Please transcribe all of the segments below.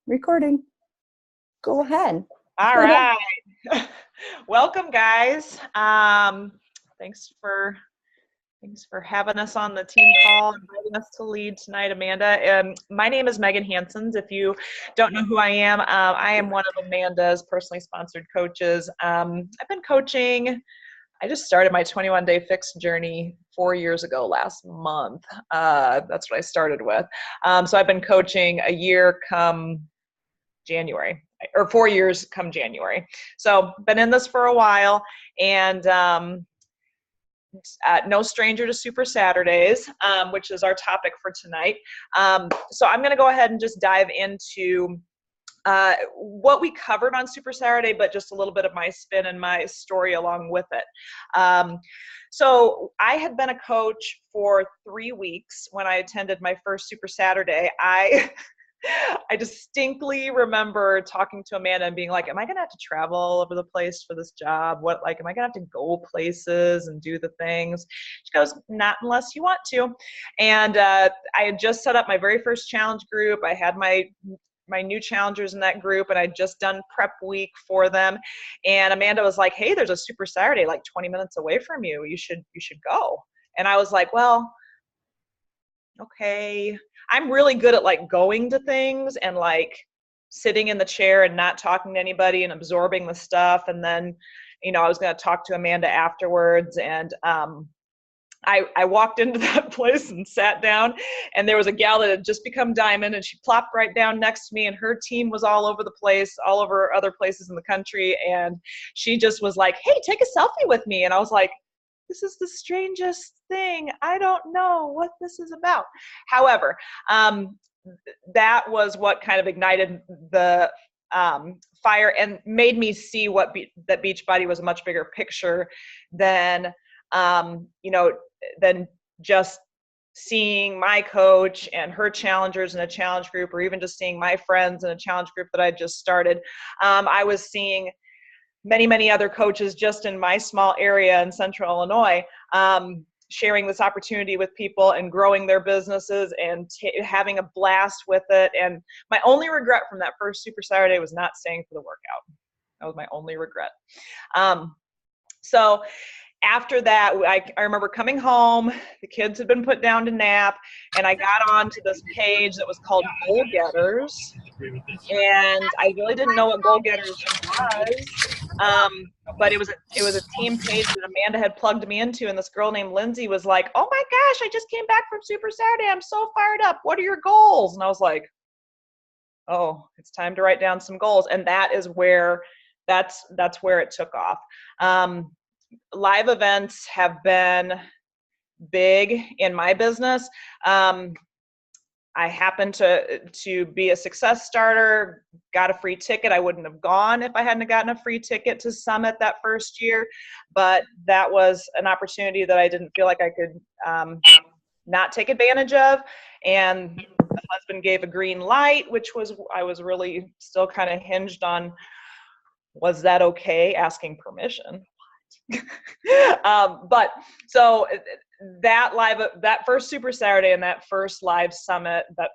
Recording. Go ahead. All right. Welcome, guys. Thanks for having us on the team call, inviting us to lead tonight, Amanda. My name is Megan Hansons. If you don't know who I am one of Amanda's personally sponsored coaches. I've been coaching. I just started my 21-day fix journey 4 years ago last month. That's what I started with. So I've been coaching a year come January, or 4 years come January. So been in this for a while, and no stranger to Super Saturdays, which is our topic for tonight. So I'm going to go ahead and just dive into what we covered on Super Saturday, but just a little bit of my spin and my story along with it. So I had been a coach for 3 weeks when I attended my first Super Saturday. I distinctly remember talking to Amanda and being like, am I going to have to travel all over the place for this job? Am I going to have to go places and do the things? She goes, not unless you want to. And I had just set up my very first challenge group. I had my new challengers in that group, and I'd just done prep week for them. And Amanda was like, hey, there's a Super Saturday like 20 minutes away from you. You should go. And I was like, well, okay. I'm really good at like going to things and like sitting in the chair and not talking to anybody and absorbing the stuff. And then, I was going to talk to Amanda afterwards. And I walked into that place and sat down, and there was a gal that had just become Diamond, and she plopped right down next to me, and her team was all over the place, all over other places in the country. And she just was like, hey, take a selfie with me. And I was like, this is the strangest thing. I don't know what this is about. However, that was what kind of ignited the fire and made me see that Beachbody was a much bigger picture than, than just seeing my coach and her challengers in a challenge group, or even just seeing my friends in a challenge group that I just started. I was seeing many other coaches just in my small area in Central Illinois, sharing this opportunity with people and growing their businesses and having a blast with it. And my only regret from that first Super Saturday was not staying for the workout. That was my only regret. So after that, I remember coming home, the kids had been put down to nap, and I got onto this page that was called Goal Getters. And I really didn't know what Goal Getters was, but it was a team page that Amanda had plugged me into, and this girl named Lindsay was like, oh my gosh, I just came back from Super Saturday. I'm so fired up. What are your goals? And I was like, oh, it's time to write down some goals. And that's where it took off. Live events have been big in my business. I happened to be a success starter, got a free ticket. I wouldn't have gone if I hadn't gotten a free ticket to Summit that first year, but that was an opportunity that I didn't feel like I could not take advantage of. And the husband gave a green light, I was really still kind of hinged on, was that okay, asking permission? But so that first Super Saturday and that first live summit, that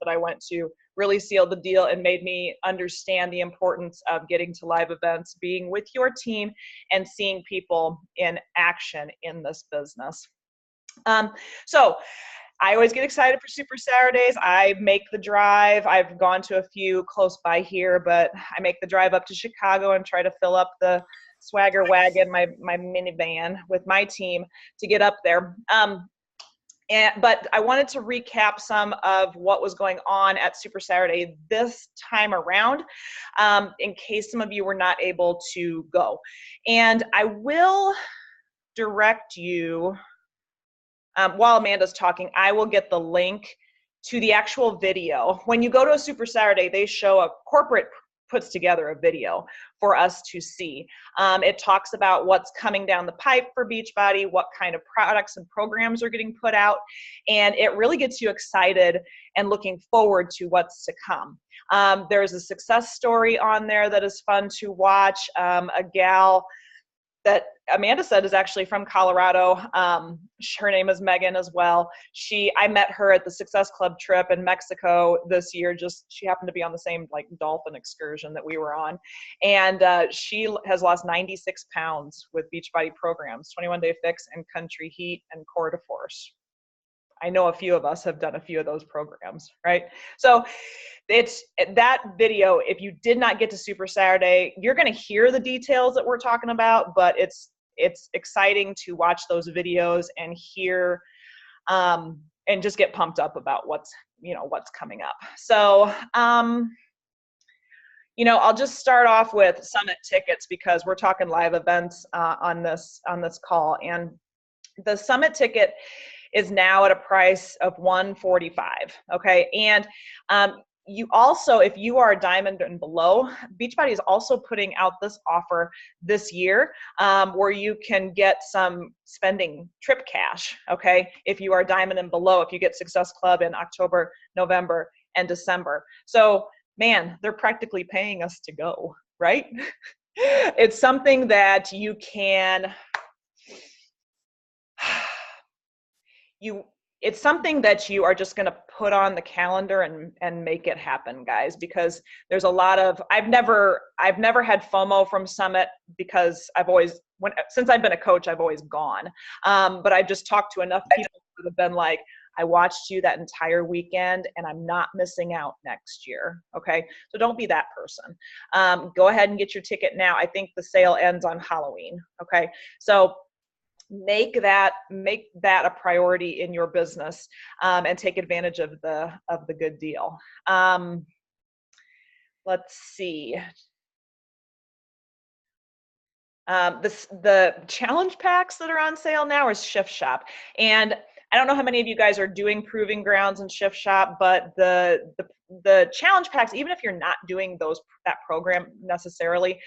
I went to, really sealed the deal and made me understand the importance of getting to live events, being with your team, and seeing people in action in this business. So I always get excited for Super Saturdays. I make the drive. I've gone to a few close by here, but I make the drive up to Chicago and try to fill up the Swagger wagon, my minivan, with my team to get up there. But I wanted to recap some of what was going on at Super Saturday this time around, in case some of you were not able to go. And I will direct you, while Amanda's talking, I will get the link to the actual video. When you go to a Super Saturday, they show a corporate puts together a video for us to see. It talks about what's coming down the pipe for Beachbody, what kind of products and programs are getting put out, and it really gets you excited and looking forward to what's to come. There's a success story on there that is fun to watch. A gal that Amanda said is actually from Colorado. Her name is Megan as well. I met her at the Success Club trip in Mexico this year. She happened to be on the same like dolphin excursion that we were on. And she has lost 96 pounds with Beachbody programs, 21-day fix and country heat and core to force. I know a few of us have done a few of those programs, right? So it's that video. If you did not get to Super Saturday, you're going to hear the details that we're talking about, but it's exciting to watch those videos and hear and just get pumped up about what's coming up. So I'll just start off with summit tickets because we're talking live events on this call, and the summit ticket is now at a price of $145. Okay. And you also, if you are a diamond and below, Beachbody is also putting out this offer this year where you can get some spending trip cash. Okay. If you are diamond and below, if you get Success Club in October, November, and December. So man, they're practically paying us to go, right? It's something that you can, it's something that you are just going to put on the calendar and make it happen, guys, because there's a lot of, I've never had FOMO from Summit because since I've been a coach, I've always gone. But I've just talked to enough people who have been like, I watched you that entire weekend and I'm not missing out next year. Okay. So don't be that person. Go ahead and get your ticket now. I think the sale ends on Halloween. Okay. So make that a priority in your business and take advantage of the good deal. Let's see. The challenge packs that are on sale now is Shift Shop, and I don't know how many of you guys are doing Proving Grounds and Shift Shop, but the challenge packs, even if you're not doing that program necessarily,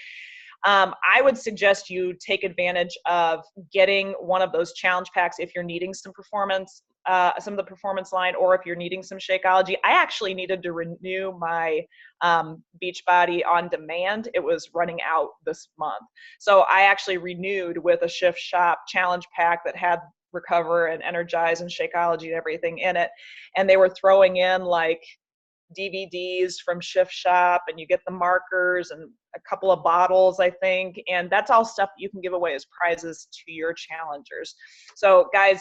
I would suggest you take advantage of getting one of those challenge packs if you're needing some performance, some of the performance line, or if you're needing some Shakeology. I actually needed to renew my Beachbody On Demand. It was running out this month. So I actually renewed with a Shift Shop challenge pack that had Recover and Energize and Shakeology and everything in it. And they were throwing in like DVDs from Shift Shop, and you get the markers and a couple of bottles, I think, and that's all stuff that you can give away as prizes to your challengers. So guys,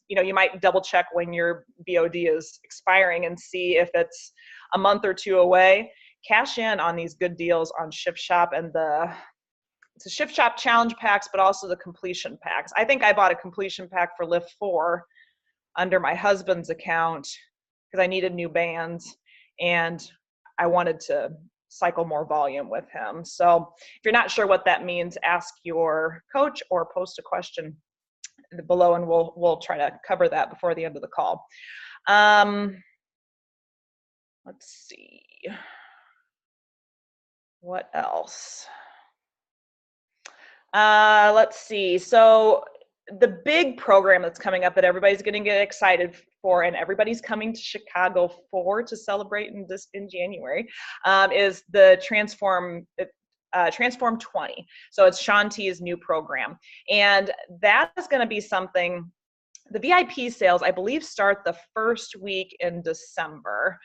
you might double check when your BOD is expiring and see if it's a month or two away. Cash in on these good deals on Shift Shop and it's a Shift Shop challenge packs, but also the completion packs. I think I bought a completion pack for Lift 4 under my husband's account because I needed new bands and I wanted to cycle more volume with him. So if you're not sure what that means, ask your coach or post a question below and we'll try to cover that before the end of the call. Let's see. What else? Let's see. So the big program that's coming up that everybody's going to get excited for, and everybody's coming to Chicago for to celebrate in January, is the Transform 20. So it's Shaun T's new program, and that is going to be something. The VIP sales, I believe, start the first week in December.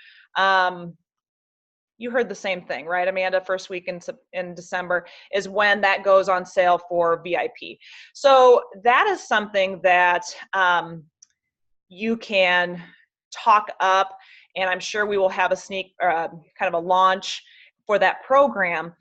You heard the same thing, right, Amanda? First week in December is when that goes on sale for VIP. So that is something that you can talk up, and I'm sure we will have a kind of a launch for that program.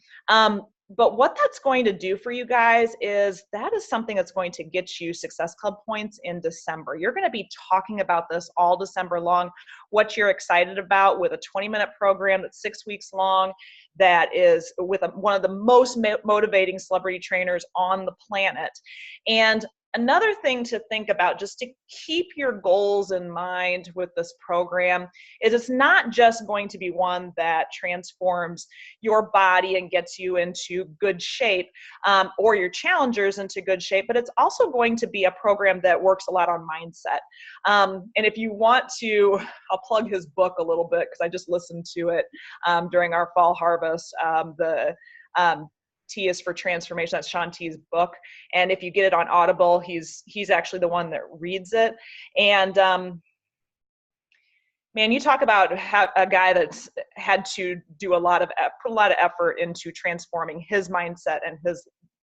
But what that's going to do for you guys is that is something that's going to get you Success Club points in December. You're going to be talking about this all December long, what you're excited about with a 20-minute program that's 6 weeks long, that is with one of the most motivating celebrity trainers on the planet. And another thing to think about, just to keep your goals in mind with this program, is it's not just going to be one that transforms your body and gets you into good shape or your challengers into good shape, but it's also going to be a program that works a lot on mindset. And if you want to, I'll plug his book a little bit because I just listened to it during our fall harvest, T is for transformation. That's Shaun T's book. And if you get it on Audible, he's actually the one that reads it. And man, you talk about a guy that's had to do put a lot of effort into transforming his mindset and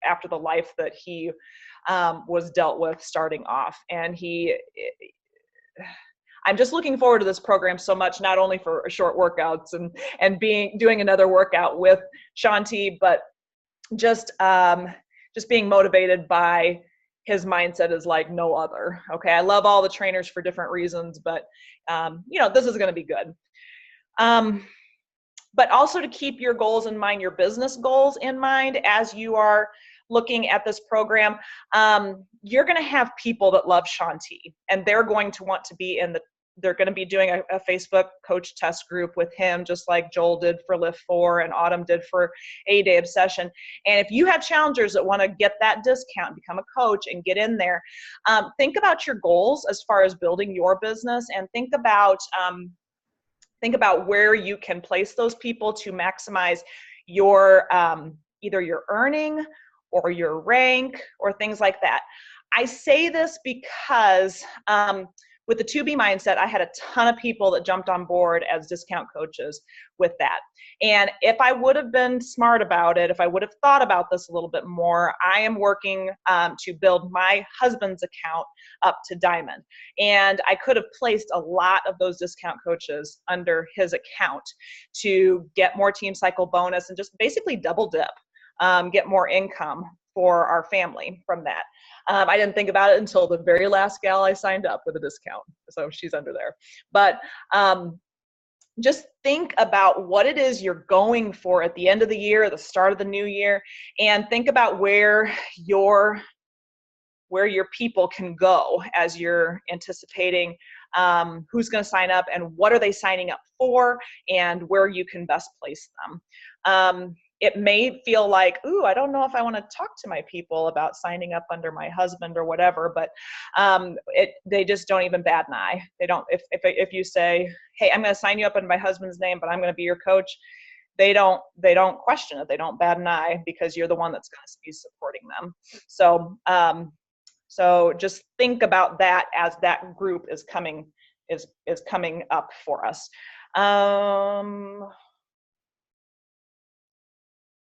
after the life that he was dealt with starting off. And I'm just looking forward to this program so much, not only for short workouts and doing another workout with Shaun T, but just being motivated by his mindset is like no other. Okay. I love all the trainers for different reasons, but this is going to be good. But also to keep your goals in mind, your business goals in mind, as you are looking at this program. You're going to have people that love Shaun T, and they're going to want to be they're going to be doing a Facebook coach test group with him, just like Joel did for Lift 4 and Autumn did for 80-Day Obsession. And if you have challengers that want to get that discount, become a coach and get in there, think about your goals as far as building your business, and think about where you can place those people to maximize your either your earning or your rank or things like that. I say this because with the 2B mindset, I had a ton of people that jumped on board as discount coaches with that. And if I would have been smart about it, if I would have thought about this a little bit more, I am working to build my husband's account up to Diamond. And I could have placed a lot of those discount coaches under his account to get more Team Cycle bonus and just basically double dip, get more income for our family from that. I didn't think about it until the very last gal I signed up with a discount. So she's under there. But just think about what it is you're going for at the end of the year, the start of the new year, and think about where your people can go as you're anticipating who's going to sign up and what are they signing up for and where you can best place them. It may feel like, ooh, I don't know if I want to talk to my people about signing up under my husband or whatever, but they just don't even bat an eye. They don't, if you say, hey, I'm going to sign you up under my husband's name, but I'm going to be your coach, they don't question it. They don't bat an eye because you're the one that's going to be supporting them. So just think about that as that group is coming up for us.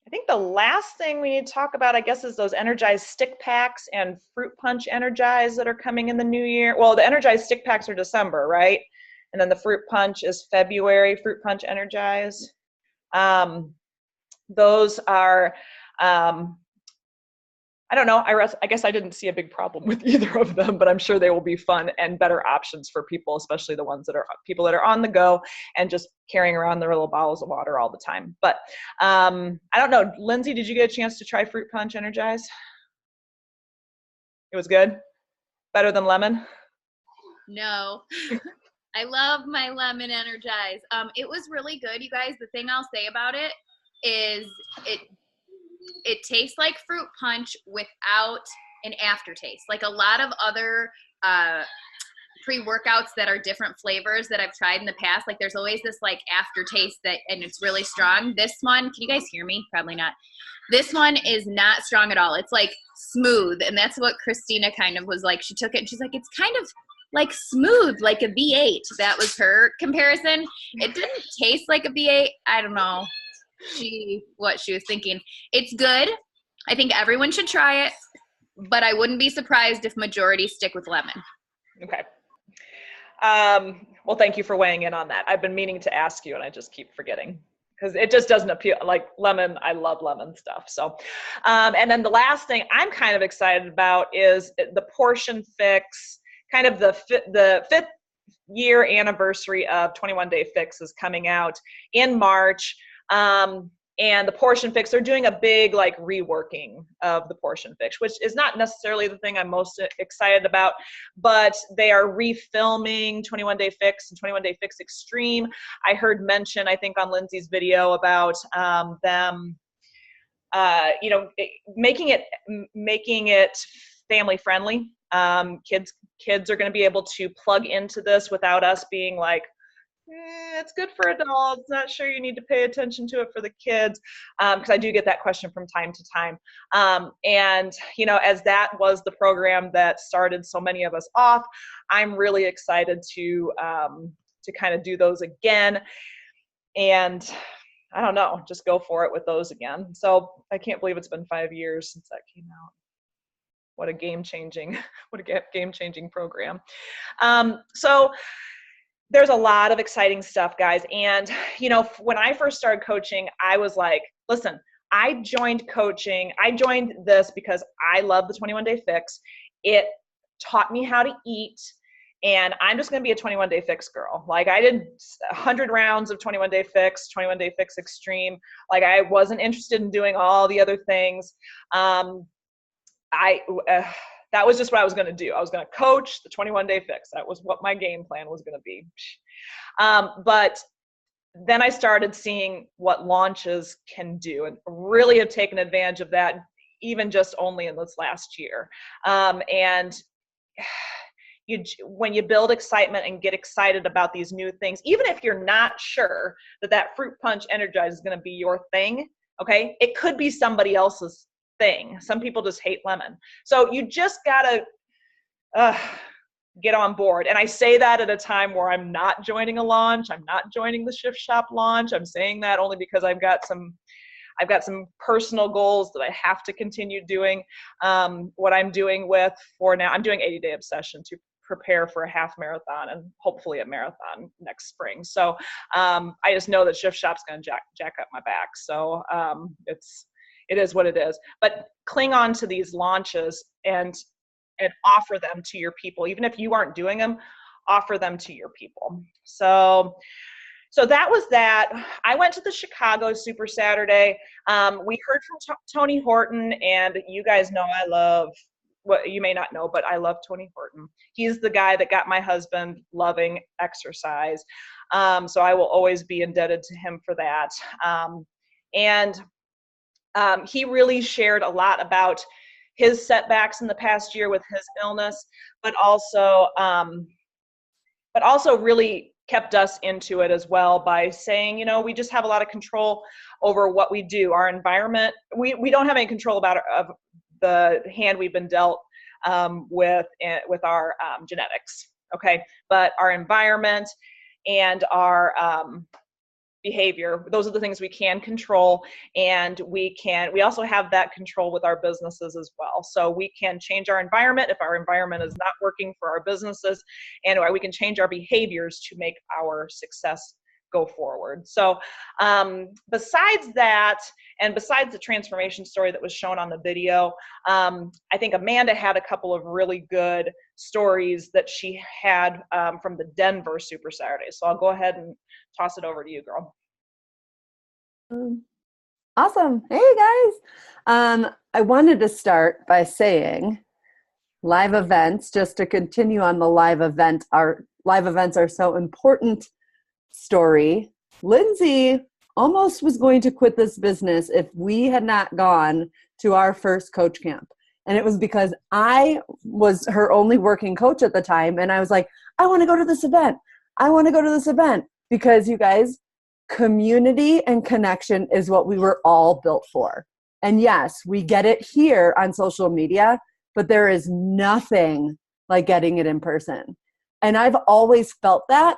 I think the last thing we need to talk about, I guess, is those Energize stick packs and Fruit Punch Energize that are coming in the new year. Well, the Energize stick packs are December, right? And then the Fruit Punch is February, Fruit Punch Energize. Those are, I don't know, I guess I didn't see a big problem with either of them, but I'm sure they will be fun and better options for people, especially the ones that are people that are on the go and just carrying around their little bottles of water all the time. But I don't know, Lindsay, did you get a chance to try Fruit Punch Energize? It was good? Better than lemon? No. I love my lemon Energize. It was really good, you guys. The thing I'll say about it is it tastes like fruit punch without an aftertaste. Like a lot of other pre-workouts that are different flavors that I've tried in the past, like there's always this like aftertaste and it's really strong. This one, can you guys hear me? Probably not. This one is not strong at all. It's like smooth. And that's what Christina kind of was like. She took it and she's like, it's kind of like smooth, like a V8. That was her comparison. It didn't taste like a V8. I don't know what she was thinking. It's good. I think everyone should try it, but I wouldn't be surprised if majority stick with lemon. Okay. Well, thank you for weighing in on that. I've been meaning to ask you and I just keep forgetting because it just doesn't appeal like lemon. I love lemon stuff. So, and then the last thing I'm kind of excited about is the Portion Fix, kind of the fifth year anniversary of 21 Day Fix is coming out in March. And the Portion Fix, they're doing a big like reworking of the Portion Fix, which is not necessarily the thing I'm most excited about, but they are refilming 21 Day Fix and 21 Day Fix Extreme. I heard mention, I think on Lindsay's video about them, making it family friendly. Kids are going to be able to plug into this without us being like, it's good for adults. Not sure you need to pay attention to it for the kids, because I do get that question from time to time. And as that was the program that started so many of us off, I'm really excited to kind of do those again. And I don't know, just go for it with those again. So I can't believe it's been 5 years since that came out. What a game-changing program. So there's a lot of exciting stuff, guys. And, when I first started coaching, I was like, listen, I joined this because I love the 21-day fix. It taught me how to eat. And I'm just going to be a 21-day fix girl. Like, I did 100 rounds of 21-day fix, 21-day fix extreme. Like, I wasn't interested in doing all the other things. That was just what I was going to do. I was going to coach the 21-day fix. That was what my game plan was going to be. But then I started seeing what launches can do, and really have taken advantage of that, even just only in this last year. And when you build excitement and get excited about these new things, even if you're not sure that fruit punch energize is going to be your thing, okay, it could be somebody else's thing. Some people just hate lemon. So you just gotta get on board. And I say that at a time where I'm not joining a launch. I'm not joining the Shift Shop launch. I'm saying that only because I've got some personal goals that I have to continue doing. What I'm doing for now, I'm doing 80-day obsession to prepare for a half marathon and hopefully a marathon next spring. So I just know that Shift Shop's going to jack up my back. So it is what it is. But cling on to these launches and offer them to your people. Even if you aren't doing them, offer them to your people. So that was that. I went to the Chicago Super Saturday. We heard from Tony Horton, and you guys know I love, what you may not know, but I love Tony Horton. He's the guy that got my husband loving exercise. So I will always be indebted to him for that. He really shared a lot about his setbacks in the past year with his illness, but also really kept us into it as well by saying, we just have a lot of control over what we do. Our environment, we don't have any control of the hand we've been dealt with our genetics, okay? But our environment and our behavior, those are the things we can control, and we also have that control with our businesses as well. So we can change our environment if our environment is not working for our businesses, and we can change our behaviors to make our success go forward. So besides that, and besides the transformation story that was shown on the video, I think Amanda had a couple of really good stories that she had from the Denver Super Saturday. So I'll go ahead and toss it over to you, girl. Awesome. Hey guys. I wanted to start by saying live events, just to continue on the live events are so important story. Lindsay almost was going to quit this business if we had not gone to our first coach camp. And it was because I was her only working coach at the time. And I was like, I want to go to this event. I want to go to this event. Because you guys, community and connection is what we were all built for. And yes, we get it here on social media, but there is nothing like getting it in person. And I've always felt that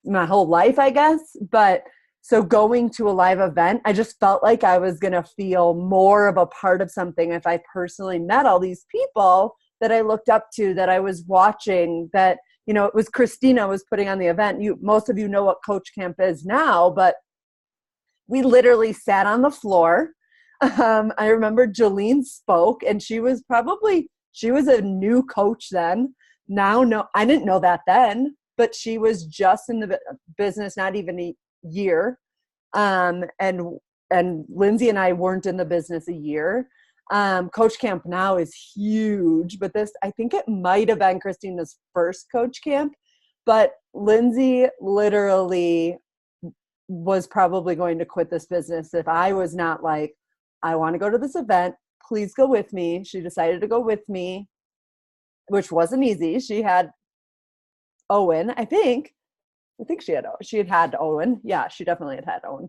my whole life, I guess. But so going to a live event, I just felt like I was going to feel more of a part of something if I personally met all these people that I looked up to, that I was watching, that, it was Christina was putting on the event. Most of you know what Coach Camp is now, but we literally sat on the floor. I remember Jolene spoke, and she was a new coach then. Now, no, I didn't know that then, but she was just in the business, not even a year. And Lindsay and I weren't in the business a year. Coach Camp now is huge, but I think it might have been Christina's first Coach Camp, but Lindsay literally was probably going to quit this business if I was not like, I want to go to this event. Please go with me. She decided to go with me, which wasn't easy. She had Owen, I think. I think she had Owen. Yeah, she definitely had Owen.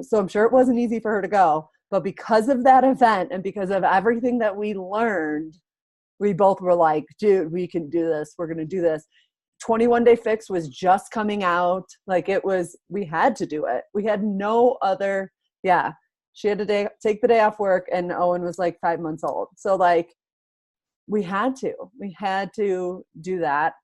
So I'm sure it wasn't easy for her to go. But because of that event and because of everything that we learned, we both were like, dude, we can do this. We're going to do this. 21 Day Fix was just coming out. Like we had to do it. We had no other, yeah. She had to take the day off work, and Owen was like 5 months old. So like we had to do that.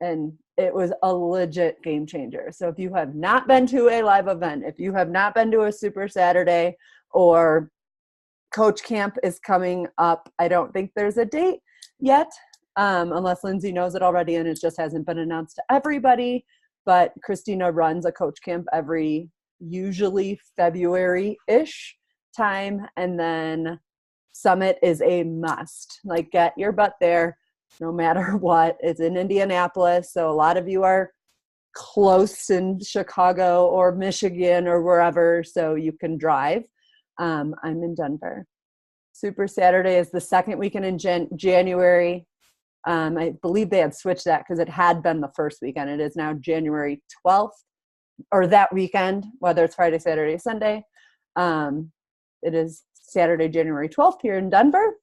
And it was a legit game changer. So if you have not been to a live event, if you have not been to a Super Saturday, or Coach Camp is coming up, I don't think there's a date yet, unless Lindsay knows it already and it just hasn't been announced to everybody. But Christina runs a Coach Camp every usually February-ish time. And then Summit is a must. Like, get your butt there no matter what. It's in Indianapolis, so a lot of you are close in Chicago or Michigan or wherever, so you can drive. I'm in Denver. Super Saturday is the second weekend in January. I believe they had switched that because it had been the first weekend. It is now January 12th, or that weekend, whether it's Friday, Saturday, Sunday. It is Saturday, January 12th here in Denver.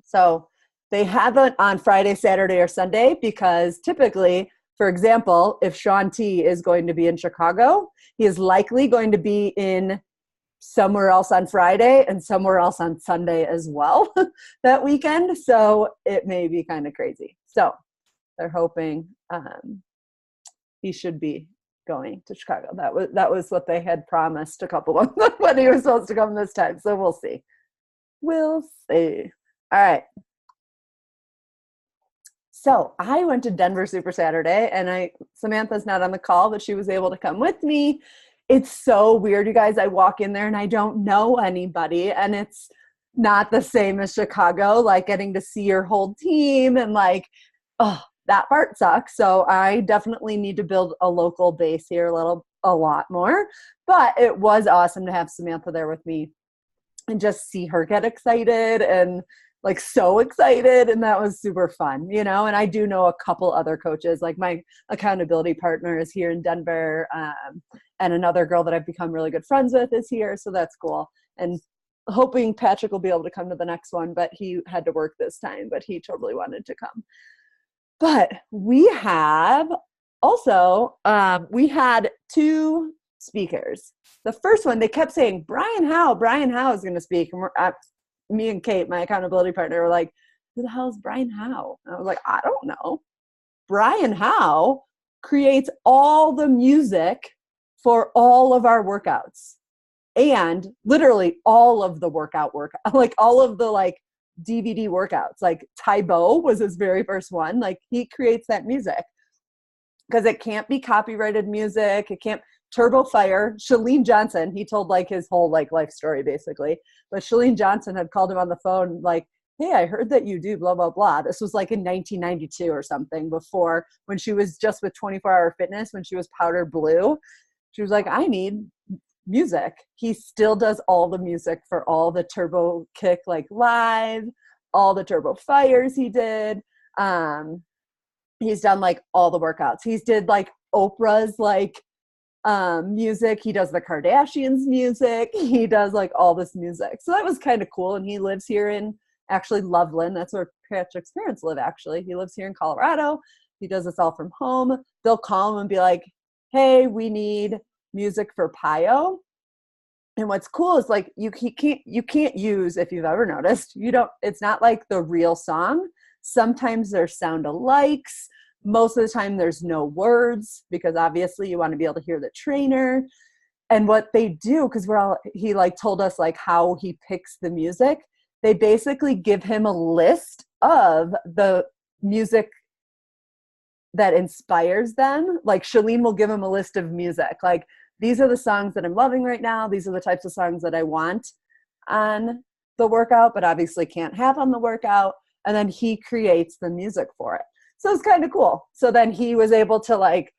So they have it on Friday, Saturday, or Sunday because typically, for example, if Shaun T is going to be in Chicago, he is likely going to be in somewhere else on Friday and somewhere else on Sunday as well that weekend. So it may be kind of crazy. So they're hoping he should be going to Chicago. That was what they had promised a couple of months when he was supposed to come this time. So we'll see. We'll see. All right. So I went to Denver Super Saturday, and Samantha's not on the call, but she was able to come with me. It's so weird, you guys. I walk in there and I don't know anybody, and it's not the same as Chicago, like getting to see your whole team and like, oh, that part sucks. So I definitely need to build a local base here a lot more. But it was awesome to have Samantha there with me and just see her get excited and like so excited, and that was super fun, you know. And I do know a couple other coaches, like my accountability partner is here in Denver, and another girl that I've become really good friends with is here, so that's cool. And hoping Patrick will be able to come to the next one, but he had to work this time, but he totally wanted to come. But we have also we had two speakers. The first one, they kept saying Brian Howe is going to speak, and me and Kate, my accountability partner, were like, who the hell is Brian Howe? And I was like, I don't know. Brian Howe creates all the music for all of our workouts, and literally all of the workout, like all of the like DVD workouts. Like Tybo was his very first one. Like he creates that music because it can't be copyrighted music. It can't. Turbo Fire, Chalene Johnson, he told like his whole like life story basically. But Chalene Johnson had called him on the phone like, hey, I heard that you do blah, blah, blah. This was like in 1992 or something, before, when she was just with 24 Hour Fitness, when she was powder blue. She was like, I need music. He still does all the music for all the Turbo Kick like live, all the Turbo Fires he did. He's done like all the workouts. He's did like Oprah's like music. He does the Kardashians music. He does like all this music. So that was kind of cool. And he lives here in actually Loveland. That's where Patrick's parents live actually. He lives here in Colorado. He does this all from home. They'll call him and be like, hey, we need music for PiYo. And what's cool is like you can't use, if you've ever noticed, it's not like the real song. Sometimes there's sound alikes. Most of the time there's no words, because obviously you want to be able to hear the trainer. And what they do, because he like told us like how he picks the music, they basically give him a list of the music that inspires them. Like Chalene will give him a list of music. Like, these are the songs that I'm loving right now. These are the types of songs that I want on the workout, but obviously can't have on the workout. And then he creates the music for it. So it's kind of cool. So then he was able to like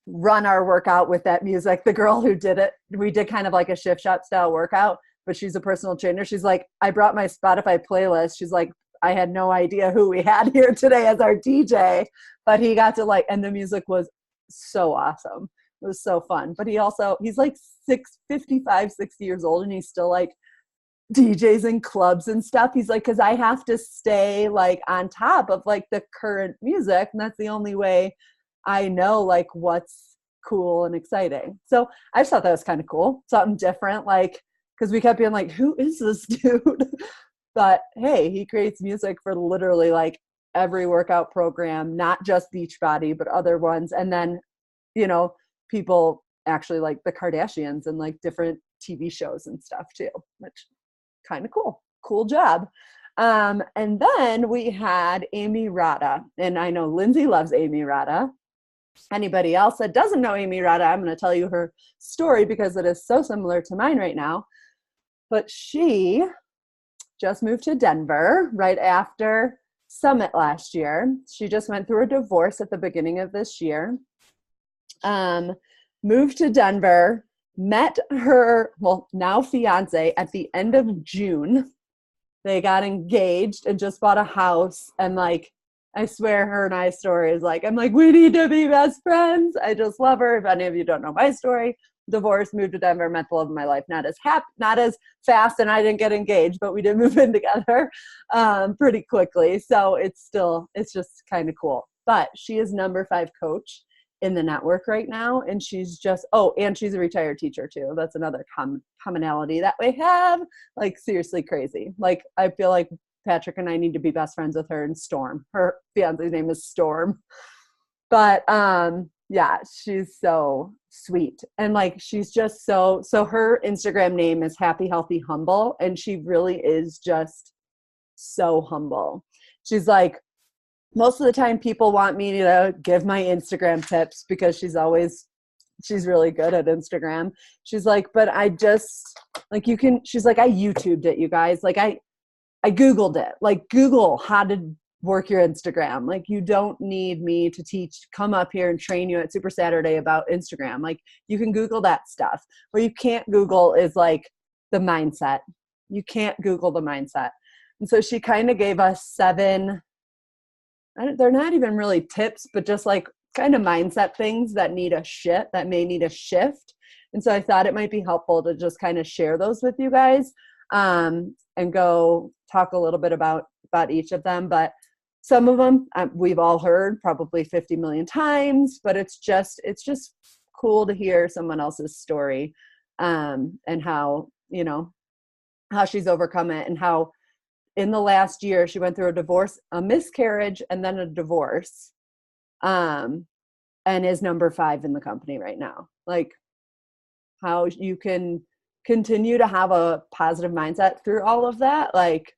run our workout with that music. The girl who did it, we did kind of like a shift shot style workout, but she's a personal trainer. She's like, I brought my Spotify playlist. She's like, I had no idea who we had here today as our DJ, but he got to like, and the music was so awesome. It was so fun. But he's like 55, 60 years old, and he's still like DJs in clubs and stuff. He's like, because I have to stay like on top of like the current music, and that's the only way I know like what's cool and exciting. So I just thought that was kind of cool, something different, like, because we kept being like, who is this dude? But hey, he creates music for literally like every workout program, not just Beachbody, but other ones. And then, you know, people actually like the Kardashians and like different TV shows and stuff too, which kind of cool job. And then we had Amy Rada, and I know Lindsay loves Amy Rada. Anybody else that doesn't know Amy Rada, I'm going to tell you her story because it is so similar to mine right now. But she just moved to Denver right after Summit last year. She just went through a divorce at the beginning of this year. Moved to Denver, met her, well, now fiance at the end of June. They got engaged and just bought a house, and like, I swear her and I's story is like, I'm like, we need to be best friends. I just love her. If any of you don't know my story, divorced, moved to Denver, met the love of my life. Not as fast, and I didn't get engaged, but we did move in together pretty quickly. So it's just kind of cool. But she is number 5 coach in the network right now. And she's just, and she's a retired teacher too. That's another commonality that we have. Like seriously crazy. Like I feel like Patrick and I need to be best friends with her and Storm. Her fiance's name is Storm. But yeah, she's so sweet. And like, she's just so her Instagram name is Happy, Healthy, Humble. And she really is just so humble. She's like, most of the time people want me to give my Instagram tips because she's really good at Instagram. She's like, but I just like, she's like, I YouTubed it, you guys. Like I Googled it, like Google how to work your Instagram. Like you don't need me to come up here and train you at Super Saturday about Instagram. Like you can Google that stuff. What you can't Google is like the mindset. You can't Google the mindset. And so she kind of gave us 7, they're not even really tips, but just like kind of mindset things that may need a shift. And so I thought it might be helpful to just kind of share those with you guys and go talk a little bit about each of them. But some of them we've all heard probably 50 million times, but it's just cool to hear someone else's story and how, you know, how she's overcome it, and how in the last year she went through a divorce, a miscarriage, and then a divorce, and is number 5 in the company right now. Like how you can continue to have a positive mindset through all of that. Like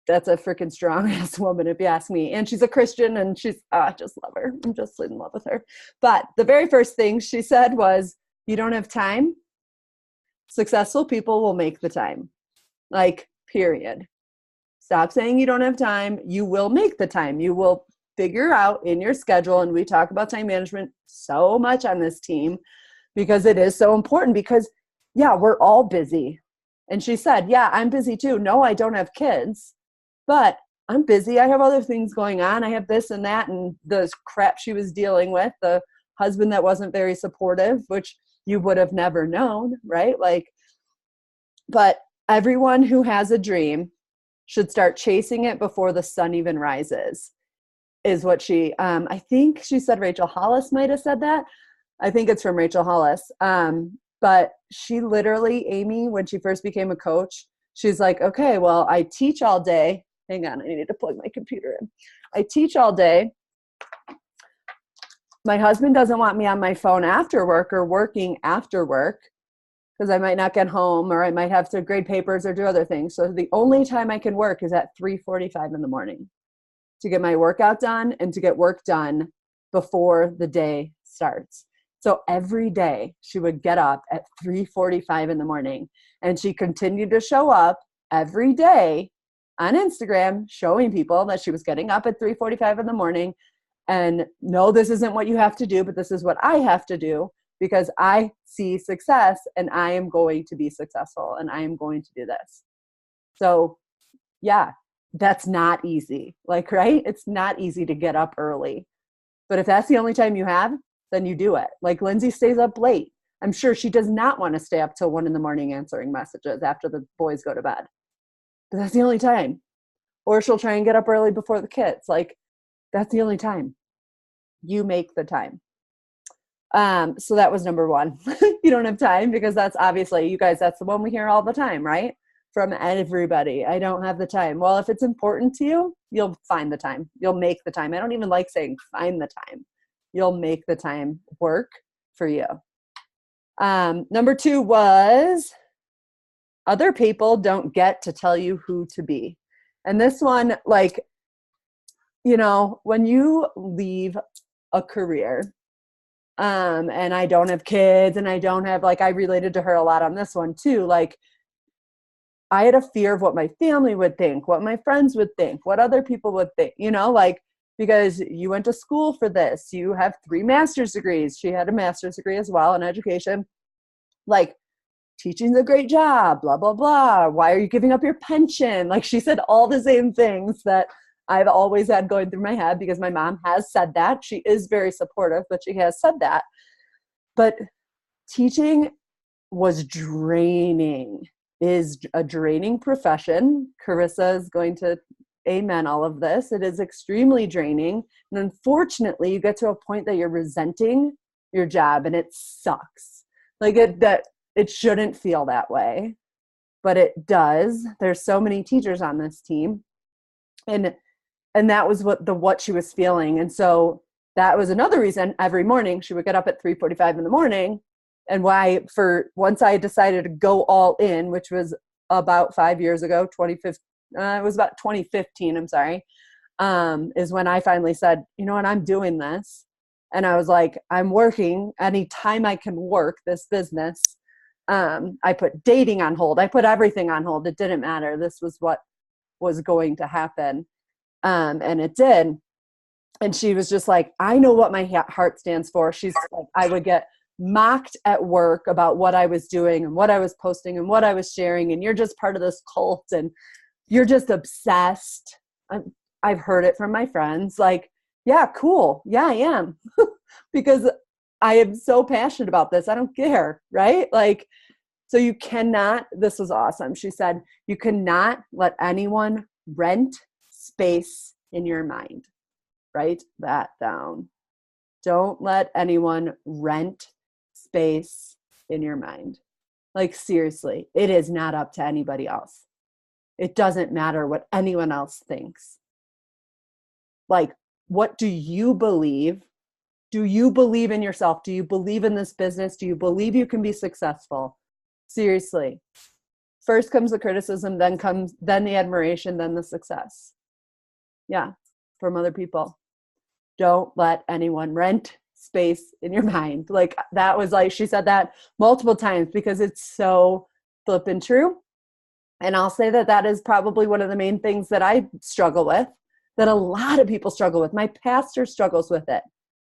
that's a freaking strong ass woman, if you ask me. And she's a Christian, and I just love her. I'm just in love with her. But the very first thing she said was, you don't have time. Successful people will make the time. Like, period. Stop saying you don't have time. You will make the time. You will figure out in your schedule. And we talk about time management so much on this team because it is so important, because yeah, we're all busy. And she said, yeah, I'm busy too. No, I don't have kids, but I'm busy. I have other things going on. I have this and that, and the crap she was dealing with, the husband that wasn't very supportive, which you would have never known, right? Like, but everyone who has a dream should start chasing it before the sun even rises, is what she, I think she said Rachel Hollis might have said that. I think it's from Rachel Hollis. But she literally, Amy, when she first became a coach, she's like, okay, well, I teach all day. Hang on, I need to plug my computer in. I teach all day. My husband doesn't want me on my phone after work or working after work because I might not get home, or I might have to grade papers or do other things. So the only time I can work is at 3:45 in the morning to get my workout done and to get work done before the day starts. So every day she would get up at 3:45 in the morning, and she continued to show up every day on Instagram showing people that she was getting up at 3:45 in the morning. And no, this isn't what you have to do, but this is what I have to do because I see success and I am going to be successful and I am going to do this. So yeah, that's not easy. Like, right? It's not easy to get up early. But if that's the only time you have, then you do it. Like Lindsay stays up late. I'm sure she does not want to stay up till 1 a.m. answering messages after the boys go to bed. But that's the only time. Or she'll try and get up early before the kids. Like, that's the only time. You make the time. So that was number one. You don't have time, because that's obviously, you guys, that's the one we hear all the time, right? From everybody. I don't have the time. Well, if it's important to you, you'll find the time. You'll make the time. I don't even like saying find the time. You'll make the time work for you. Number 2 was other people don't get to tell you who to be. And this one, like, you know, when you leave a career, and I don't have kids, and I don't have, like, I related to her a lot on this one too. Like, I had a fear of what my family would think, what my friends would think, what other people would think, you know, like, because you went to school for this, you have 3 master's degrees. She had a master's degree as well in education. Like, teaching's a great job, blah, blah, blah. Why are you giving up your pension? Like, she said all the same things that I've always had going through my head, because my mom has said that. She is very supportive, but she has said that. But teaching was draining, is a draining profession. Carissa is going to amen all of this. It is extremely draining. And unfortunately, you get to a point that you're resenting your job, and it sucks. Like, it shouldn't feel that way, but it does. There's so many teachers on this team. And that was what she was feeling. And so that was another reason every morning she would get up at 3:45 in the morning. And why, once I decided to go all in, which was about 5 years ago, it was about 2015, I'm sorry, is when I finally said, you know what, I'm doing this. And I was like, I'm working anytime I can work this business. I put dating on hold. I put everything on hold. It didn't matter. This was what was going to happen. And it did. And she was just like, I know what my heart stands for. She's like, I would get mocked at work about what I was doing and what I was posting and what I was sharing. And you're just part of this cult, and you're just obsessed. I've heard it from my friends. Like, yeah, cool. Yeah, I am. Because I am so passionate about this. I don't care. Right? Like, so you cannot, this was awesome. She said, you cannot let anyone rent space in your mind. Write that down. Don't let anyone rent space in your mind. Like, seriously, it is not up to anybody else. It doesn't matter what anyone else thinks. Like, what do you believe? Do you believe in yourself? Do you believe in this business? Do you believe you can be successful? Seriously. First comes the criticism, then the admiration, then the success. Yeah, from other people. Don't let anyone rent space in your mind. Like, that was, like, she said that multiple times, because it's so flippin' true. And I'll say that is probably one of the main things that I struggle with, that a lot of people struggle with. My pastor struggles with it.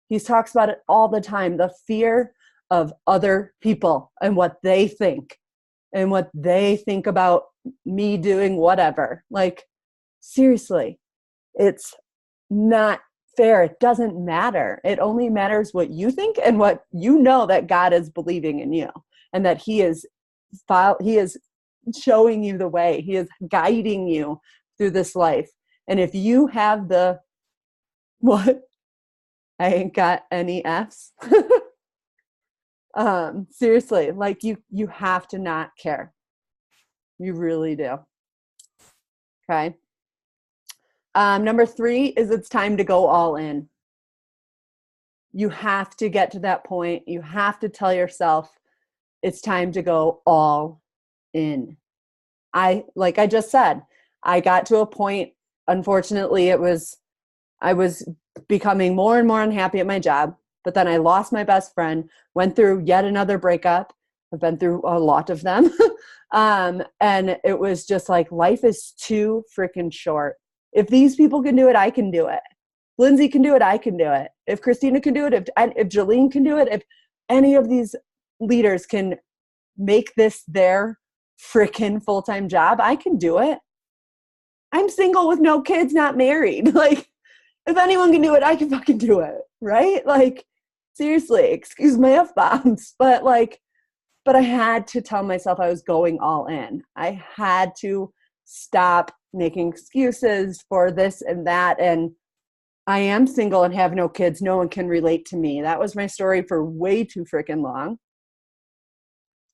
He talks about it all the time, the fear of other people and what they think about me doing whatever. Like, seriously, it's not fair. It doesn't matter. It only matters what you think and what you know that God is believing in you, and that he is showing you the way. He is guiding you through this life. And if you have what? I ain't got any F's. Seriously, like, you have to not care. You really do. Okay. Number 3 is it's time to go all in. You have to get to that point. You have to tell yourself it's time to go all in. Like I just said, I got to a point, unfortunately, I was becoming more and more unhappy at my job, but then I lost my best friend, went through yet another breakup. I've been through a lot of them. And it was just like, life is too freaking short. If these people can do it, I can do it. Lindsay can do it, I can do it. If Christina can do it, if Jolene can do it, if any of these leaders can make this their freaking full-time job, I can do it. I'm single with no kids, not married. Like, if anyone can do it, I can fucking do it. Right? Like, seriously, excuse my F-bombs. But I had to tell myself I was going all in. I had to stop making excuses for this and that. And I am single and have no kids. No one can relate to me. That was my story for way too freaking long.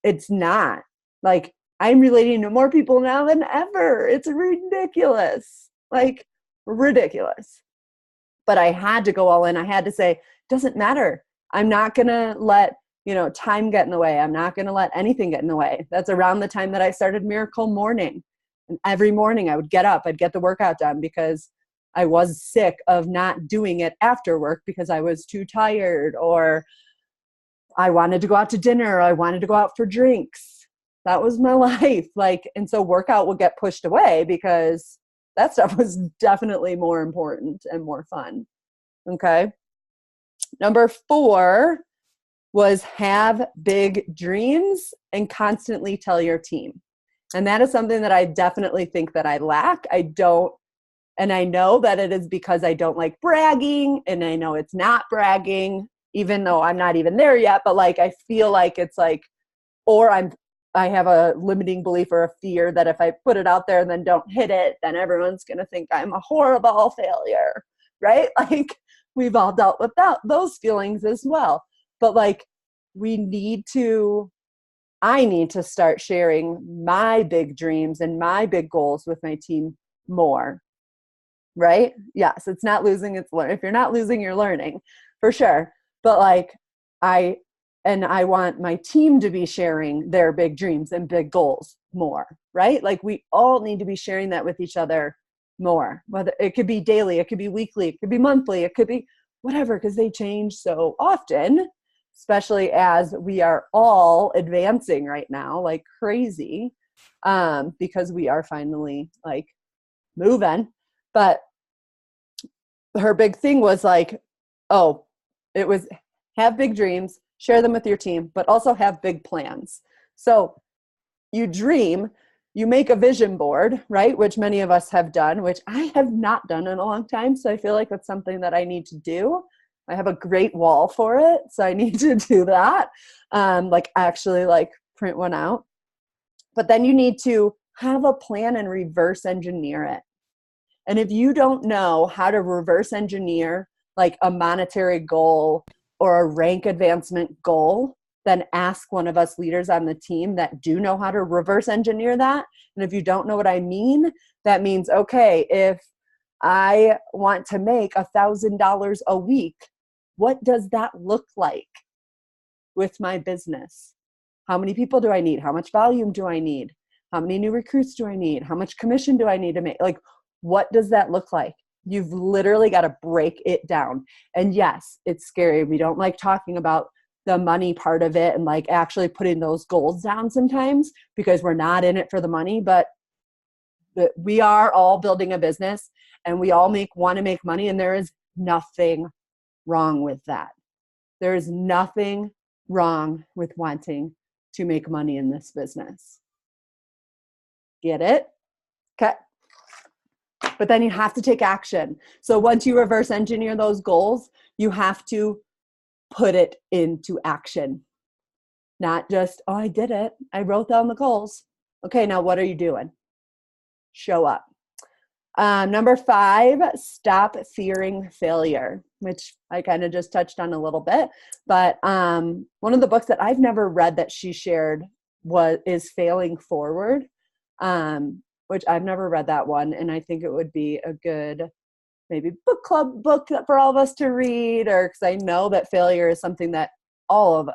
It's not. Like, I'm relating to more people now than ever. It's ridiculous. Like, ridiculous. But I had to go all in. I had to say, doesn't matter. I'm not going to let, time get in the way. I'm not going to let anything get in the way. That's around the time that I started Miracle Morning. And every morning I would get up, I'd get the workout done because I was sick of not doing it after work because I was too tired, or I wanted to go out to dinner, or I wanted to go out for drinks. That was my life. And so workout would get pushed away because that stuff was definitely more important and more fun. Okay. Number 4 was have big dreams and constantly tell your team. And that is something that I definitely think that I lack. And I know that it is because I don't like bragging, and I know it's not bragging, even though I'm not even there yet, but I feel like it's or I have a limiting belief or a fear that if I put it out there and then don't hit it, then everyone's going to think I'm a horrible failure, right? We've all dealt with those feelings as well. But I need to start sharing my big dreams and my big goals with my team more, right? Yes, it's not losing, it's learning. If you're not losing, you're learning, for sure. But I want my team to be sharing their big dreams and big goals more, right? We all need to be sharing that with each other more. Whether it could be daily, it could be weekly, it could be monthly, it could be whatever, because they change so often, especially as we are all advancing right now like crazy, because we are finally moving. But her big thing was it was have big dreams, share them with your team, but also have big plans. So you dream, you make a vision board, right? Which many of us have done, which I have not done in a long time. So I feel like that's something that I need to do. I have a great wall for it, so I need to do that. Actually print one out. But then you need to have a plan and reverse engineer it. And if you don't know how to reverse engineer a monetary goal or a rank advancement goal, then ask one of us leaders on the team that do know how to reverse engineer that. And if you don't know what I mean, that means, okay, if I want to make $1,000 a week, what does that look like with my business? How many people do I need? How much volume do I need? How many new recruits do I need? How much commission do I need to make? What does that look like? You've literally got to break it down. And yes, it's scary. We don't like talking about the money part of it and actually putting those goals down sometimes because we're not in it for the money, but we are all building a business and we all want to make money, and there is nothing wrong with that. There is nothing wrong with wanting to make money in this business. Get it? Okay. But then you have to take action. So once you reverse engineer those goals, you have to put it into action. Not just, oh, I did it. I wrote down the goals. Okay, now what are you doing? Show up. Number 5, stop fearing failure, which I kind of just touched on a little bit. But one of the books that I've never read that she shared is Failing Forward, which I've never read that one. And I think it would be a good maybe book club book for all of us to read, or because I know that failure is something that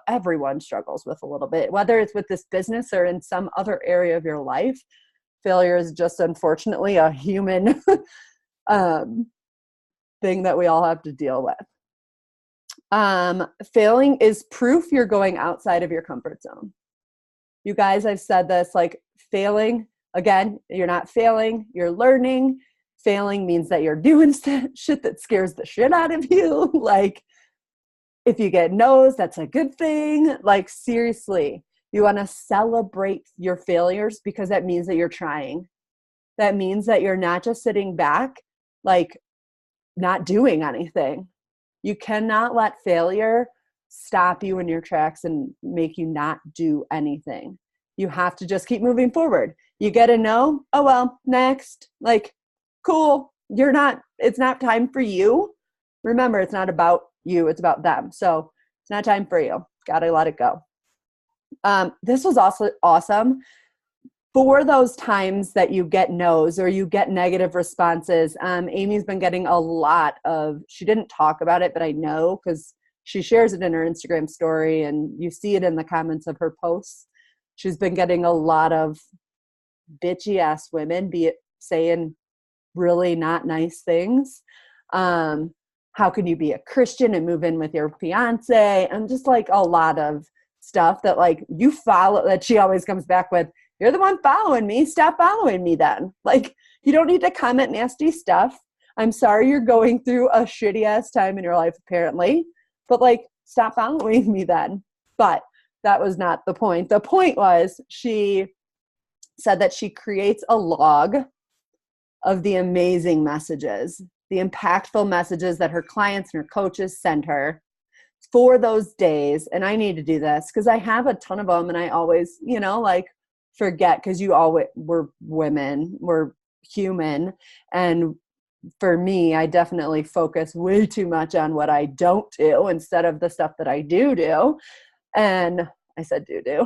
everyone struggles with a little bit, whether it's with this business or in some other area of your life. Failure is just unfortunately a human thing that we all have to deal with. Failing is proof you're going outside of your comfort zone. You guys, I've said this, failing, again, you're not failing, you're learning. Failing means that you're doing shit that scares the shit out of you. If you get no's, that's a good thing. Seriously, you want to celebrate your failures because that means that you're trying. That means that you're not just sitting back, like not doing anything. You cannot let failure stop you in your tracks and make you not do anything. You have to just keep moving forward. You get a no, oh well, next. Like, cool. It's not time for you. Remember, it's not about you, it's about them. So it's not time for you. Gotta let it go. This was also awesome. For those times that you get no's or you get negative responses, Amy's been getting a lot of, she didn't talk about it, but I know because she shares it in her Instagram story and you see it in the comments of her posts. She's been getting a lot of bitchy ass women, be it saying really not nice things. How can you be a Christian and move in with your fiance? And just like a lot of stuff that like you follow, that she always comes back with, you're the one following me. Stop following me then. Like, you don't need to comment nasty stuff. I'm sorry you're going through a shitty ass time in your life, apparently. But like, stop following me then. But that was not the point. The point was she said that she creates a log of the amazing messages, the impactful messages that her clients and her coaches send her for those days. And I need to do this because I have a ton of them and I always, like, forget because we're women, we're human. And for me, I definitely focus way too much on what I don't do instead of the stuff that I do. And I said do.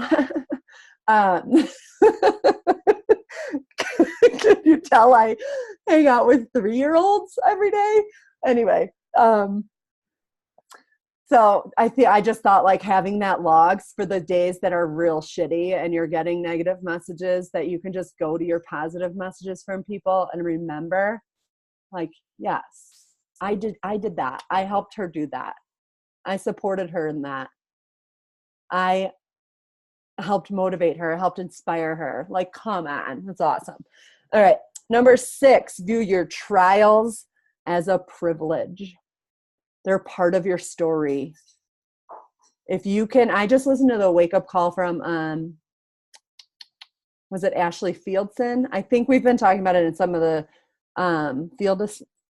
Can you tell I hang out with 3-year-olds every day? Anyway, so I just thought like having that logs for the days that are real shitty and you're getting negative messages, that you can just go to your positive messages from people and remember, like, yes, I did that. I helped her do that. I supported her in that. I helped motivate her, helped inspire her. Like, come on, that's awesome. All right, number 6, view your trials as a privilege. They're part of your story. If you can, I just listened to the wake up call from, was it Ashley Fieldson? I think we've been talking about it in some of the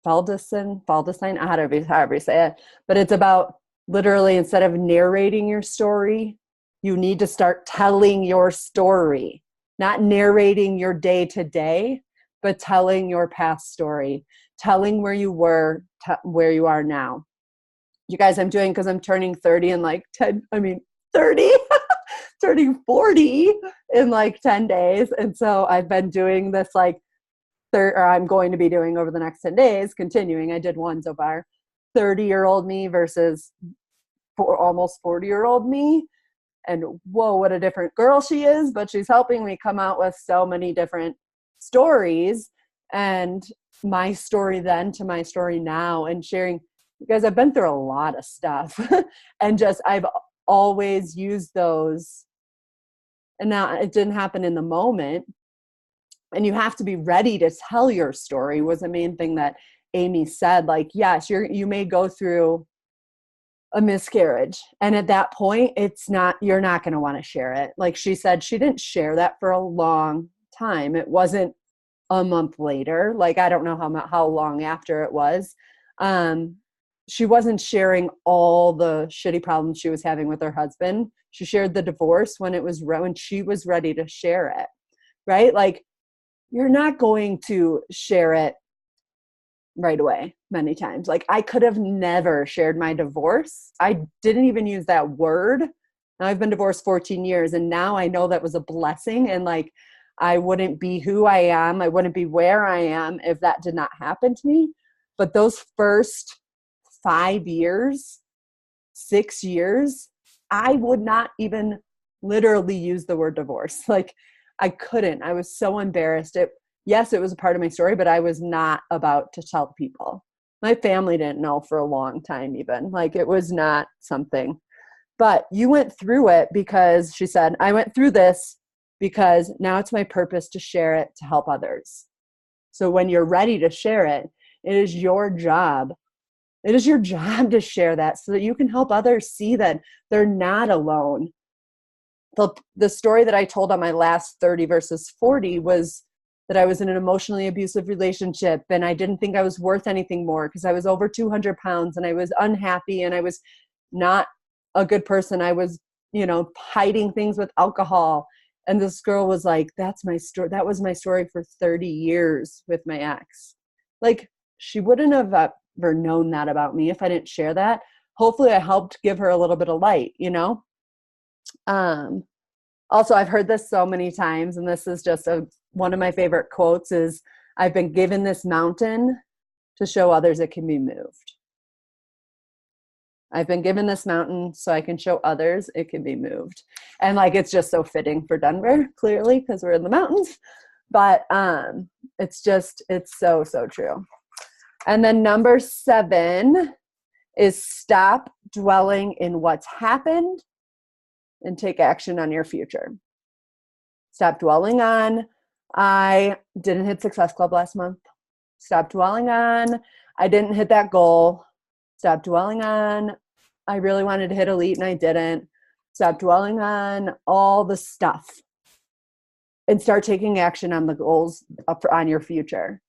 Faldestein, however you say it. But it's about literally, instead of narrating your story, you need to start telling your story, not narrating your day to day, but telling your past story, telling where you were, where you are now. You guys, I'm doing, because I'm turning 30 in like 30, turning 40 in like 10 days. And so I've been doing this like, I'm going to be doing over the next 10 days, continuing. I did one so far, 30-year-old me versus almost 40-year-old me. And whoa, what a different girl she is, but she's helping me come out with so many different stories, and my story then to my story now, and sharing, because I've been through a lot of stuff and just, I've always used those, and now it didn't happen in the moment. And you have to be ready to tell your story was the main thing that Amy said. Like, yes, you may go through a miscarriage, and at that point you're not going to want to share it. Like she said, she didn't share that for a long time. It wasn't a month later. Like, I don't know how long after it was. She wasn't sharing all the shitty problems she was having with her husband. She shared the divorce when she was ready to share it, right? Like, you're not going to share it right away many times. Like, I could have never shared my divorce. I didn't even use that word. Now I've been divorced 14 years, and now I know that was a blessing, and like, I wouldn't be who I am, I wouldn't be where I am if that did not happen to me. But those first 5 years, 6 years, I would not even literally use the word divorce. Like, I couldn't. I was so embarrassed. Yes, it was a part of my story, but I was not about to tell people. My family didn't know for a long time even. Like, it was not something. But you went through it because, she said, I went through this because now it's my purpose to share it to help others. So when you're ready to share it, it is your job. It is your job to share that so that you can help others see that they're not alone. The story that I told on my last 30 versus 40 was that I was in an emotionally abusive relationship and I didn't think I was worth anything more because I was over 200 pounds and I was unhappy and I was not a good person. I was, hiding things with alcohol. And this girl was like, that's my story. That was my story for 30 years with my ex. Like, she wouldn't have ever known that about me if I didn't share that. Hopefully I helped give her a little bit of light, Also, I've heard this so many times, and this is just one of my favorite quotes is, I've been given this mountain to show others it can be moved. I've been given this mountain so I can show others it can be moved. And like, it's just so fitting for Denver, clearly, because we're in the mountains. But it's so, so true. And then number 7 is stop dwelling in what's happened and take action on your future. Stop dwelling on, I didn't hit Success Club last month. Stop dwelling on, I didn't hit that goal. Stop dwelling on, I really wanted to hit elite and I didn't. Stop dwelling on all the stuff and start taking action on the goals on your future.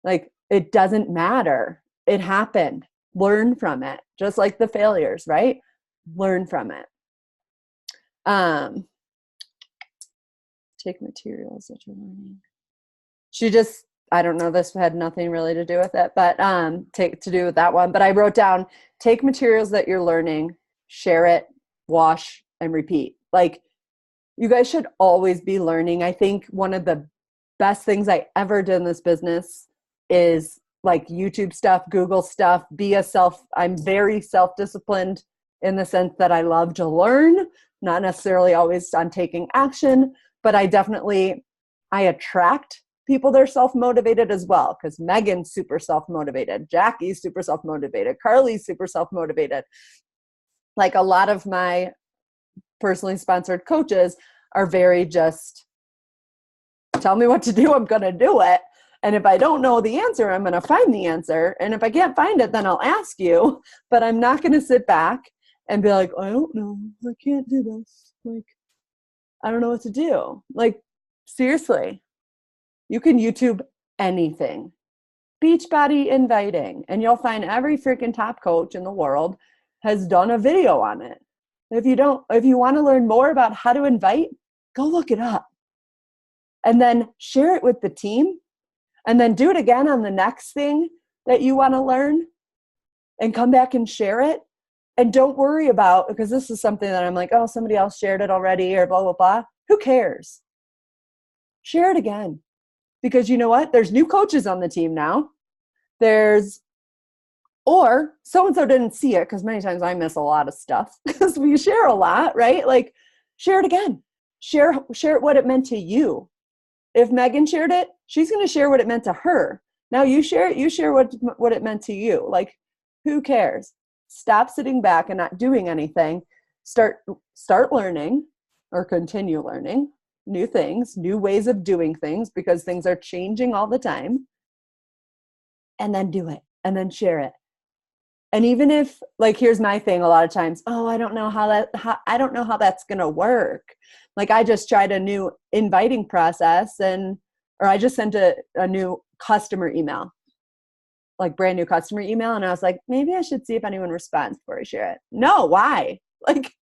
Like, it doesn't matter. It happened. Learn from it. Just like the failures, right? Learn from it. Take materials that you're learning. I don't know, this had nothing really to do with it, but to do with that one. But I wrote down, take materials that you're learning, share it, wash, and repeat. Like, you guys should always be learning. I think one of the best things I ever did in this business is like YouTube stuff, Google stuff, I'm very self-disciplined in the sense that I love to learn, not necessarily always on taking action, but I attract people that are self-motivated as well, because Megan's super self-motivated, Jackie's super self-motivated, Carly's super self-motivated. Like, a lot of my personally sponsored coaches are very just, tell me what to do, I'm going to do it. And if I don't know the answer, I'm going to find the answer. And if I can't find it, then I'll ask you. But I'm not going to sit back and be like, I don't know, I can't do this. Like, I don't know what to do. Like, seriously. You can YouTube anything. Beachbody inviting. And you'll find every freaking top coach in the world has done a video on it. If you want to learn more about how to invite, go look it up. And then share it with the team. And then do it again on the next thing that you want to learn. And come back and share it. And don't worry about, because this is something that I'm like, oh, somebody else shared it already or blah, blah, blah. Who cares? Share it again. Because you know what? There's new coaches on the team now. Or so-and-so didn't see it, because many times I miss a lot of stuff because we share a lot, right? Like, share it again. Share what it meant to you. If Megan shared it, she's going to share what it meant to her. Now you share it, you share what it meant to you. Like, who cares? Stop sitting back and not doing anything. Start learning or continue learning new things, new ways of doing things, because things are changing all the time. And then do it, and then share it. And even if, like, here's my thing a lot of times, oh, I don't know how that's going to work. Like, I just tried a new inviting process or I just sent a new customer email, like brand new customer email. And I was like, maybe I should see if anyone responds before I share it. No, why? Like,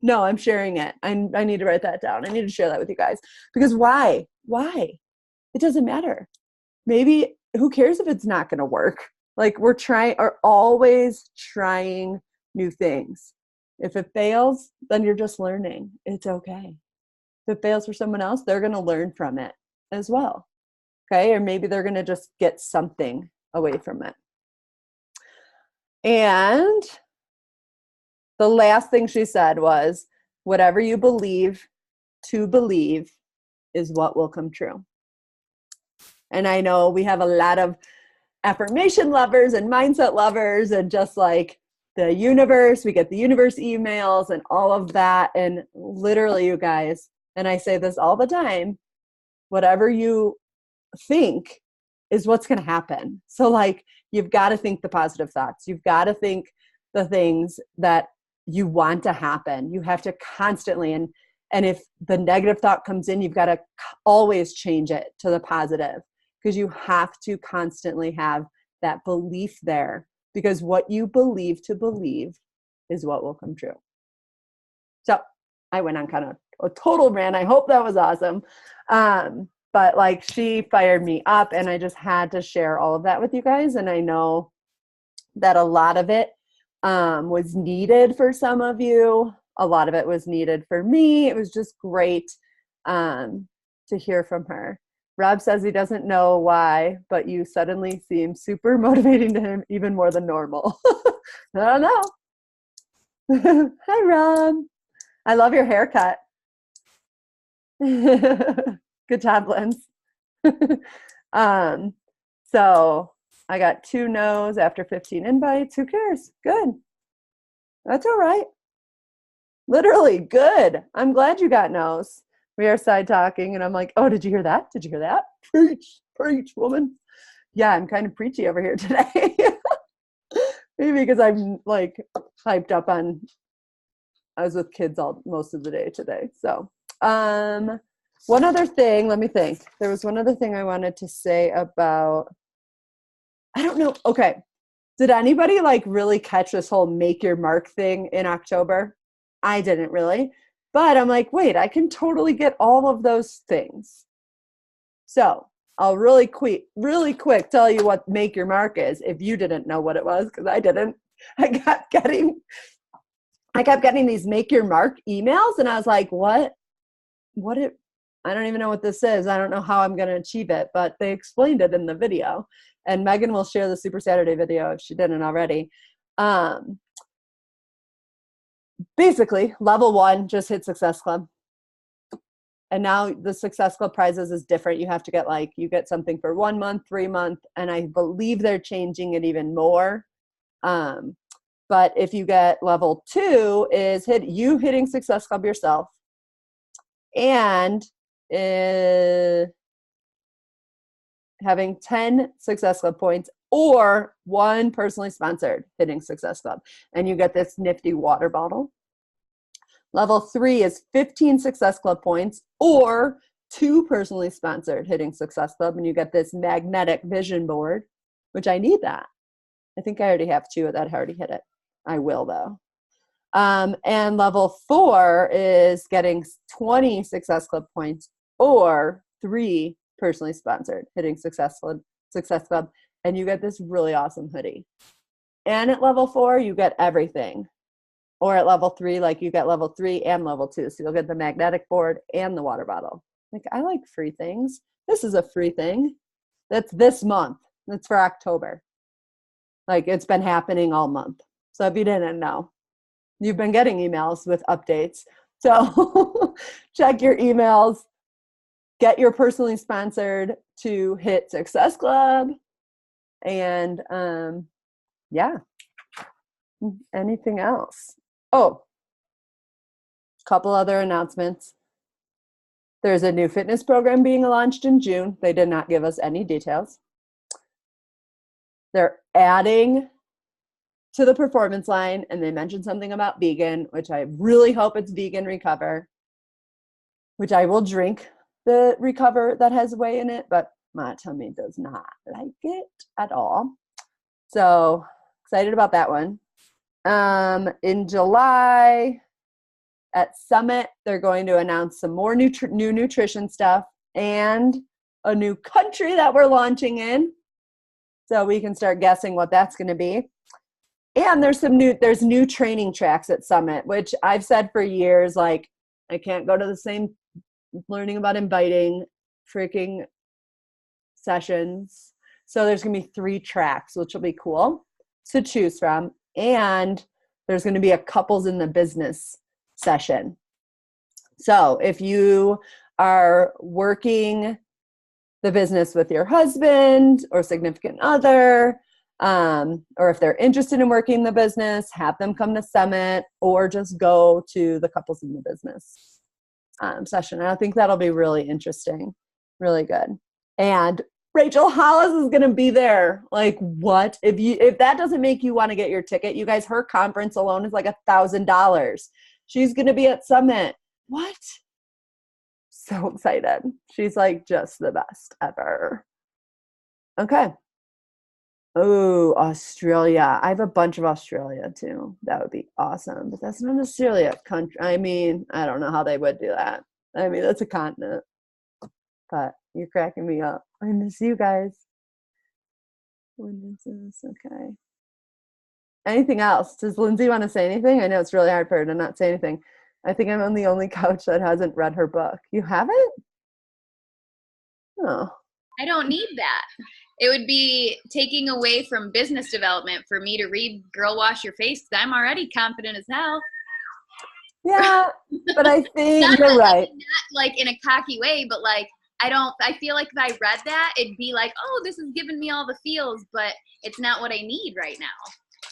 no, I'm sharing it. I need to write that down. I need to share that with you guys. Because why? It doesn't matter. Maybe, who cares if it's not going to work? Like, are always trying new things. If it fails, then you're just learning. It's okay. If it fails for someone else, they're going to learn from it as well. Okay. Or maybe they're going to just get something away from it. And the last thing she said was, whatever you believe to believe is what will come true. And I know we have a lot of affirmation lovers and mindset lovers, and just like the universe, we get the universe emails and all of that. And literally, you guys, and I say this all the time, whatever you think is what's going to happen. So like, you've got to think the positive thoughts. You've got to think the things that you want to happen. You have to constantly, and And if the negative thought comes in, you've got to always change it to the positive, because you have to constantly have that belief there, because what you believe to believe is what will come true. So I went on kind of a total rant. I hope that was awesome. But like, she fired me up, and I just had to share all of that with you guys. And I know that a lot of it was needed for some of you. A lot of it was needed for me. It was just great to hear from her. Rob says he doesn't know why, but you suddenly seem super motivating to him, even more than normal. I don't know. Hi, Rob. I love your haircut. Good job, Lens. So I got 2 no's after 15 invites. Who cares? Good. That's all right. Literally, good. I'm glad you got no's. We are side talking, and I'm like, oh, did you hear that? Did you hear that? Preach, preach, woman. Yeah, I'm kind of preachy over here today. Maybe because I'm like hyped up on, I was with kids most of the day today. So, one other thing, let me think. There was one other thing I wanted to say about, I don't know. Okay. Did anybody like really catch this whole make your mark thing in October? I didn't really, but I'm like, wait, I can totally get all of those things. So I'll really quick tell you what make your mark is, if you didn't know what it was, because I didn't. I kept getting these make your mark emails, and I was like, I don't even know what this is. I don't know how I'm going to achieve it, but they explained it in the video, and Megan will share the Super Saturday video if she didn't already. Basically, level 1, just hit Success Club. And now the Success Club prizes is different. You have to get you get something for 1 month, 3 month, and I believe they're changing it even more. But if you get level 2 is hitting Success Club yourself, and having 10 Success Club points or 1 personally sponsored hitting Success Club. And you get this nifty water bottle. Level 3 is 15 Success Club points or 2 personally sponsored hitting Success Club. And you get this magnetic vision board, which I need that. I think I already have 2 of that. I already hit it. I will though. And level 4 is getting 20 Success Club points or 3 personally sponsored hitting Success Club, and you get this really awesome hoodie. And at level 4 you get everything, or at level 3 you get level 3 and level 2, so you'll get the magnetic board and the water bottle. I like free things. This is a free thing. That's this month. That's for October. It's been happening all month. So if you didn't know, you've been getting emails with updates. So check your emails. Get your personally sponsored to hit Success Club. And yeah. Anything else? Oh, a couple other announcements. There's a new fitness program being launched in June. They did not give us any details. They're adding to the performance line, and they mentioned something about vegan, which I really hope it's vegan Recover, which I will drink the Recover that has whey in it, but my tummy does not like it at all. So excited about that one. In July at Summit, they're going to announce some more new nutrition stuff and a new country that we're launching in, so we can start guessing what that's going to be. And there's new training tracks at Summit, which I've said for years, I can't go to the same learning about inviting freaking sessions. So there's going to be 3 tracks, which will be cool to choose from. And there's going to be a couples in the business session. So if you are working the business with your husband or significant other, or if they're interested in working the business, have them come to Summit, or just go to the couples in the business session. I think that'll be really interesting, really good. And Rachel Hollis is going to be there. What? If that doesn't make you want to get your ticket, you guys, her conference alone is $1,000. She's going to be at Summit. what? So excited. She's like just the best ever. Okay. Oh, Australia. I have a bunch of Australia too. That would be awesome. But that's not necessarily a country. I mean, I don't know how they would do that. I mean, that's a continent. But you're cracking me up. I miss you guys. When is this? Okay. Anything else? Does Lindsay want to say anything? I know it's really hard for her to not say anything. I think I'm on the only coach that hasn't read her book. You haven't? Oh. I don't need that. It would be taking away from business development for me to read Girl Wash Your Face because I'm already confident as hell. Yeah, but I think Not you're right. Not like in a cocky way, but like I feel like if I read that, it'd be like, oh, this is giving me all the feels, but it's not what I need right now.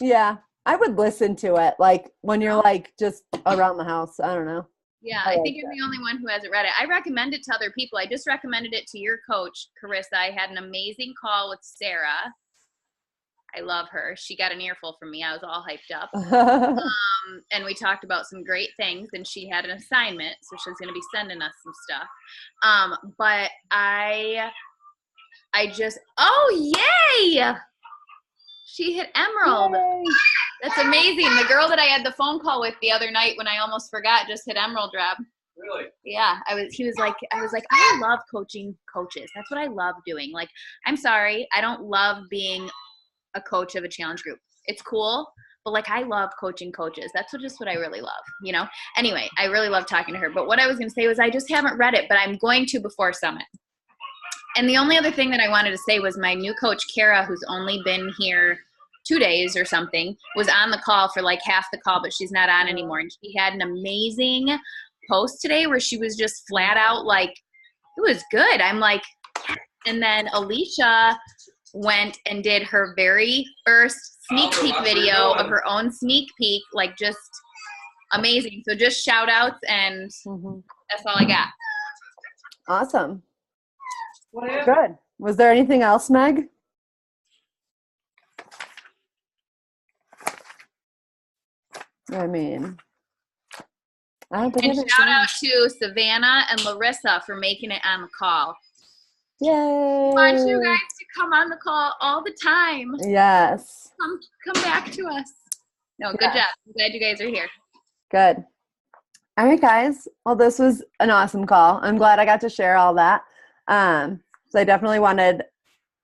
Yeah, I would listen to it like when you're like just around the house. I don't know. Yeah, I I like think you're that. the only one who hasn't read it. I recommend it to other people. I just recommended it to your coach, Carissa. I had an amazing call with Sarah. I love her. She got an earful from me. I was all hyped up. And we talked about some great things, and she had an assignment, so she's going to be sending us some stuff. But I just, oh, yay! She hit Emerald. Yay. That's amazing. The girl that I had the phone call with the other night when I almost forgot just hit Emerald, Rob. Really? Yeah, I was like, I love coaching coaches. That's what I love doing. Like, I'm sorry, I don't love being a coach of a challenge group. It's cool, but like I love coaching coaches. That's just what I really love, you know? Anyway, I really love talking to her. But what I was going to say was I just haven't read it, but I'm going to before Summit. And the only other thing that I wanted to say was my new coach, Kara, who's only been here 2 days or something, was on the call for like half the call, but she's not on anymore. And she had an amazing post today where she was just flat out like, it was good. I'm like, yes. And then Alicia went and did her very first sneak peek video of her own sneak peek, like just amazing. So just shout outs, and that's all I got. Awesome. Good. Was there anything else, Meg? I mean, I don't think And shout out to Savannah and Larissa for making it on the call. Yay! I want you guys to come on the call all the time. Yes. Come back to us. No, good job. I'm glad you guys are here. Good. All right, guys. Well, this was an awesome call. I'm glad I got to share all that. So I definitely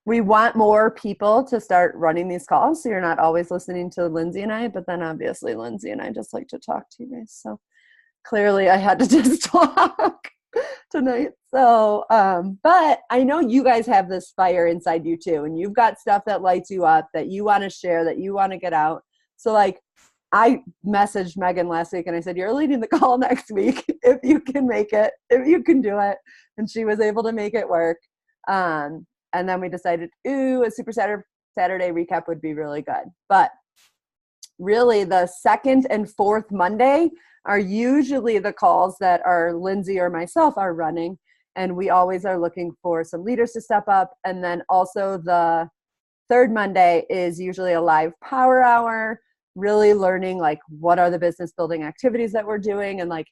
we want more people to start running these calls so you're not always listening to Lindsay and I, but then obviously Lindsay and I just like to talk to you guys. So clearly I had to just talk tonight. So, but I know you guys have this fire inside you too, and you've got stuff that lights you up that you want to share, that you want to get out. So like, I messaged Megan last week and I said, you're leading the call next week if you can make it, if you can do it. And she was able to make it work. And then we decided, a Super Saturday recap would be really good. But really the second and fourth Monday are usually the calls that are Lindsay or myself are running. And we always are looking for some leaders to step up. And then also the third Monday is usually a live power hour, really learning like what are the business building activities that we're doing and like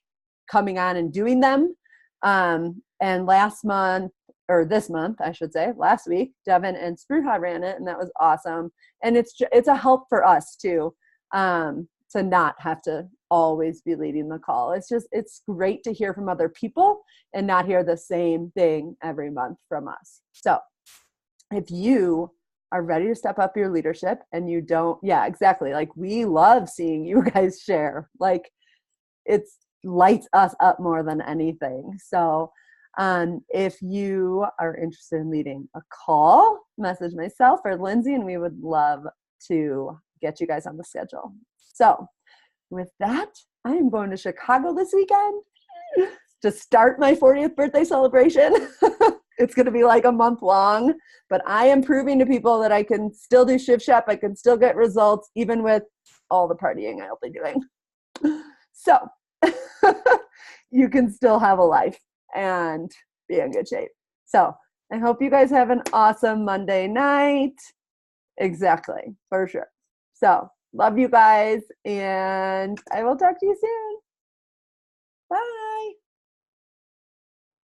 coming on and doing them. And last month, or this month, I should say, last week, Devin and Spruha ran it, and that was awesome. And it's a help for us too, to not have to always be leading the call. It's great to hear from other people and not hear the same thing every month from us. So if you are ready to step up your leadership and you don't, yeah, exactly. Like we love seeing you guys share, like it's lights us up more than anything. So if you are interested in leading a call, message myself or Lindsay, and we would love to get you guys on the schedule. So with that, I am going to Chicago this weekend to start my 40th birthday celebration. It's going to be like a month long, but I am proving to people that I can still do Shift Shop. I can still get results, even with all the partying I'll be doing. So you can still have a life and be in good shape. So I hope you guys have an awesome Monday night. Exactly, for sure. So love you guys, and I will talk to you soon. Bye.